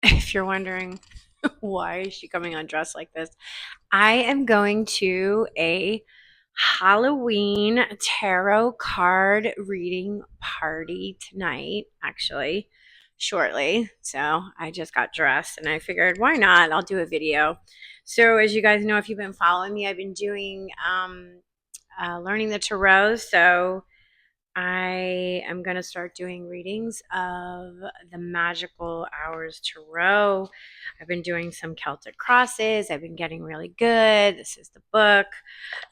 If you're wondering why is she coming undressed like this, I am going to a Halloween tarot card reading party tonight, actually, shortly. So I just got dressed and I figured, why not? I'll do a video. So as you guys know, if you've been following me, I've been doing learning the tarot. So I am going to start doing readings of the Magical Hours Tarot. I've been doing some Celtic crosses. I've been getting really good. This is the book.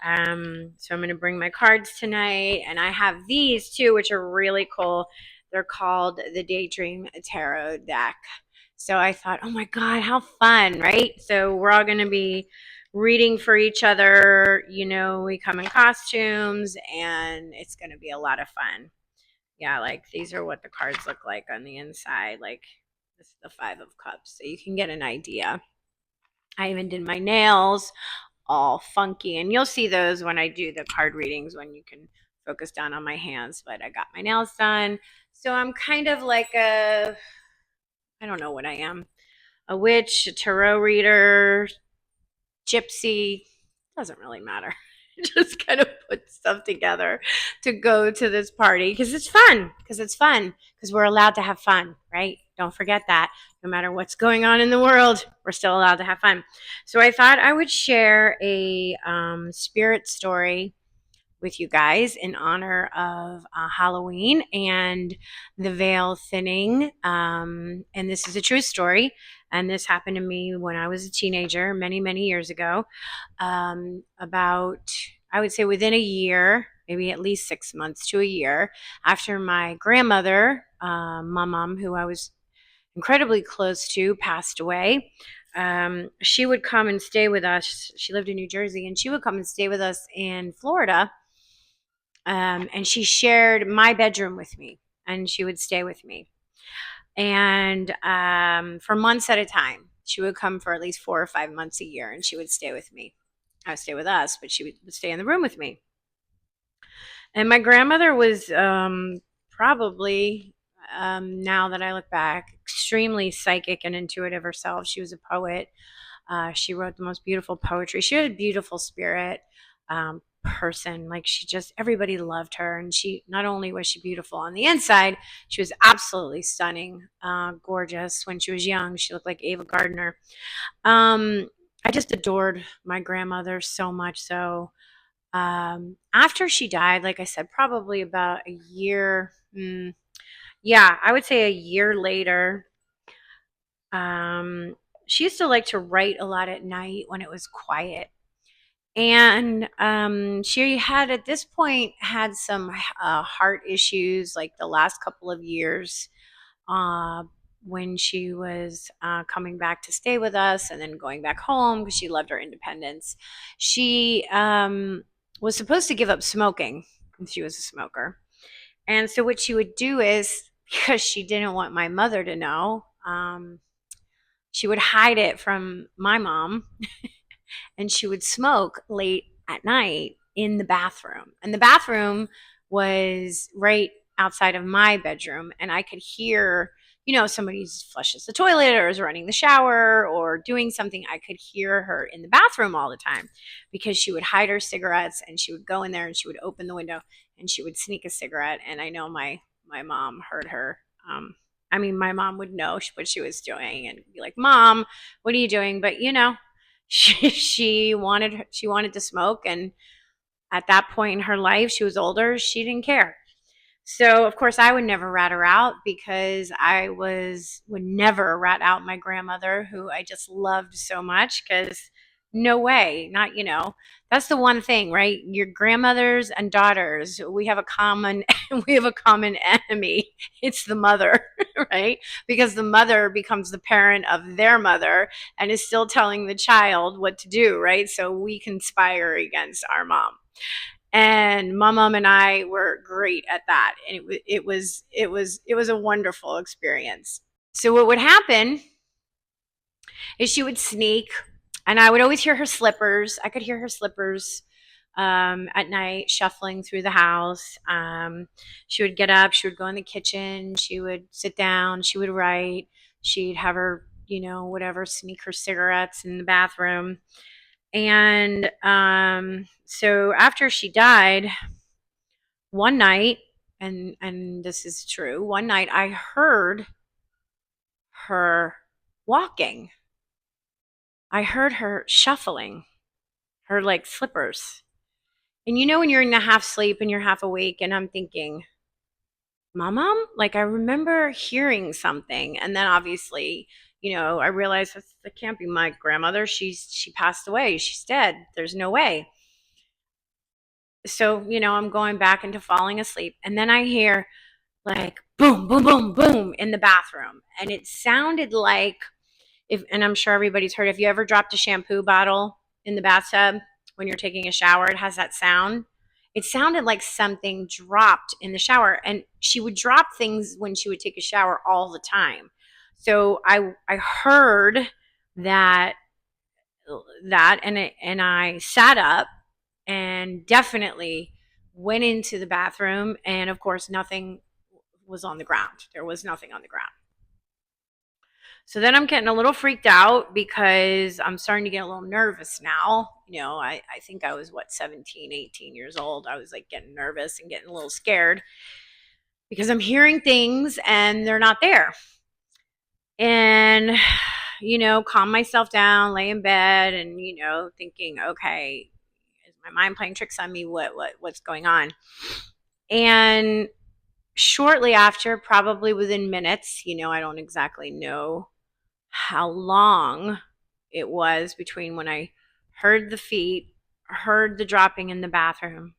So I'm going to bring my cards tonight. And I have these too, which are really cool. They're called the Daydream Tarot deck. So I thought, oh my God, how fun, right? So we're all going to be reading for each other. You know, we come in costumes and it's going to be a lot of fun. Yeah, like these are what the cards look like on the inside. Like this is the Five of Cups. So you can get an idea. I even did my nails all funky. And you'll see those when I do the card readings when you can focus down on my hands. But I got my nails done. So I'm kind of like I don't know what I am. A witch, a tarot reader, gypsy, doesn't really matter. Just kind of put stuff together to go to this party because it's fun. Because we're allowed to have fun, right? Don't forget that. No matter what's going on in the world, we're still allowed to have fun. So I thought I would share a spirit story with you guys in honor of Halloween and the veil thinning. And this is a true story. And this happened to me when I was a teenager many, many years ago. About, I would say within a year, maybe at least 6 months to a year, after my grandmother, my mom, who I was incredibly close to, passed away. She would come and stay with us. She lived in New Jersey, and she would come and stay with us in Florida. And she shared my bedroom with me, and she would stay with me. And for months at a time, she would come for at least 4 or 5 months a year, and she would stay with me. I would stay with us, but she would stay in the room with me. And my grandmother was probably, now that I look back, extremely psychic and intuitive herself. She was a poet. She wrote the most beautiful poetry. She had a beautiful spirit. Person, like she just, everybody loved her. And she, not only was she beautiful on the inside, she was absolutely stunning, gorgeous. When she was young, she looked like Ava Gardner. I just adored my grandmother so much. So after she died, like I said, probably about a year, yeah, I would say a year later, she used to like to write a lot at night when it was quiet. And she had at this point had some heart issues like the last couple of years, uh, when she was coming back to stay with us and then going back home because she loved her independence. She was supposed to give up smoking, and she was a smoker. And so what she would do is, because she didn't want my mother to know, she would hide it from my mom and she would smoke late at night in the bathroom. And the bathroom was right outside of my bedroom. And I could hear, you know, somebody flushes the toilet or is running the shower or doing something. I could hear her in the bathroom all the time because she would hide her cigarettes and she would go in there and she would open the window and she would sneak a cigarette. And I know my mom heard her. My mom would know what she was doing and be like, "Mom, what are you doing?" But you know, she wanted to smoke, and at that point in her life, she was older, she didn't care. So of course I would never rat her out because would never rat out my grandmother, who I just loved so much. Because no way, not, that's the one thing, right? Your grandmothers and daughters, we have a common we have a common enemy. It's the mother, right? Because the mother becomes the parent of their mother and is still telling the child what to do, right? So we conspire against our mom. And my mom and I were great at that, and it was a wonderful experience. So what would happen is she would sneak, and I would always hear her slippers. I could hear her slippers at night shuffling through the house. She would get up, she would go in the kitchen, she would sit down, she would write. She'd have her whatever, sneak her cigarettes in the bathroom. And so after she died, one night, and this is true, one night I heard her walking. I heard her shuffling, her like slippers. And when you're in the half sleep and you're half awake, and I'm thinking, Mom, like I remember hearing something. And then obviously, I realized that can't be my grandmother. She passed away. She's dead. There's no way. So, I'm going back into falling asleep. And then I hear like boom, boom, boom, boom in the bathroom. And it sounded like and I'm sure everybody's heard, if you ever dropped a shampoo bottle in the bathtub when you're taking a shower, it has that sound. It sounded like something dropped in the shower. And she would drop things when she would take a shower all the time. So I heard that and I sat up and definitely went into the bathroom, and of course nothing was on the ground. There was nothing on the ground. So then I'm getting a little freaked out because I'm starting to get a little nervous now. I think I was 17, 18 years old. I was like getting nervous and getting a little scared because I'm hearing things and they're not there. And calm myself down, lay in bed, and thinking, okay, is my mind playing tricks on me? What's going on? And shortly after, probably within minutes, I don't exactly know how long it was between when I heard the feet, heard the dropping in the bathroom.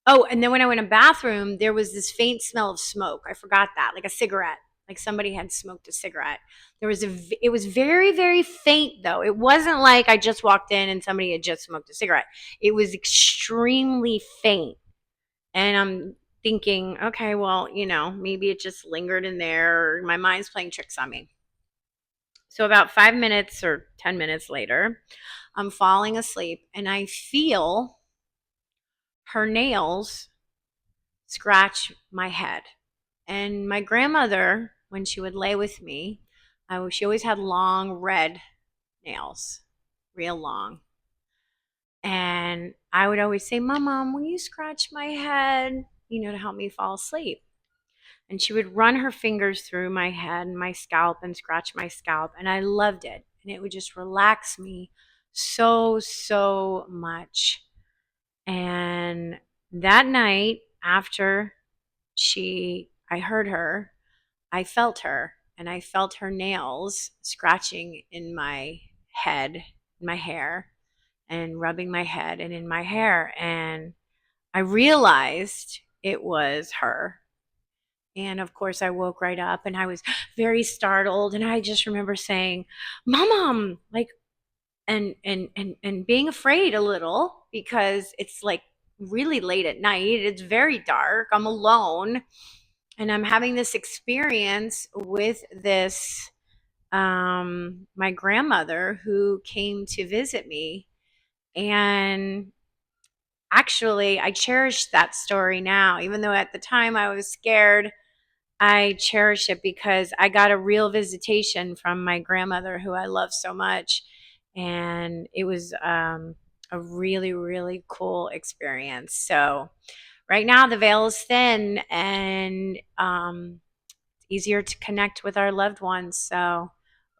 Oh, and then when I went in the bathroom, there was this faint smell of smoke. I forgot that, like a cigarette, like somebody had smoked a cigarette. It was very, very faint though. It wasn't like I just walked in and somebody had just smoked a cigarette. It was extremely faint. And I'm thinking, okay, well, maybe it just lingered in there, or my mind's playing tricks on me. So about 5 minutes or 10 minutes later, I'm falling asleep and I feel her nails scratch my head. And my grandmother, when she would lay with me, she always had long red nails, real long. And I would always say, Mom, will you scratch my head, to help me fall asleep? And she would run her fingers through my head and my scalp and scratch my scalp. And I loved it. And it would just relax me so, so much. And that night after I heard her, I felt her. And I felt her nails scratching in my head, in my hair, and rubbing my head and in my hair. And I realized it was her. And of course, I woke right up and I was very startled. And I just remember saying, Mom, like, and being afraid a little because it's like really late at night. It's very dark. I'm alone. And I'm having this experience with this, my grandmother who came to visit me. And actually, I cherish that story now, even though at the time I was scared. I cherish it because I got a real visitation from my grandmother who I love so much. And it was a really, really cool experience. So right now the veil is thin and it's easier to connect with our loved ones. So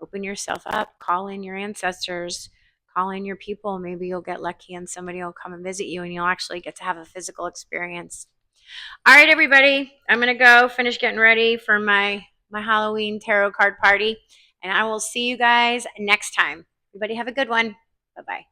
open yourself up, call in your ancestors, call in your people. Maybe you'll get lucky and somebody will come and visit you and you'll actually get to have a physical experience. All right, everybody, I'm going to go finish getting ready for my Halloween tarot card party, and I will see you guys next time. Everybody have a good one. Bye-bye.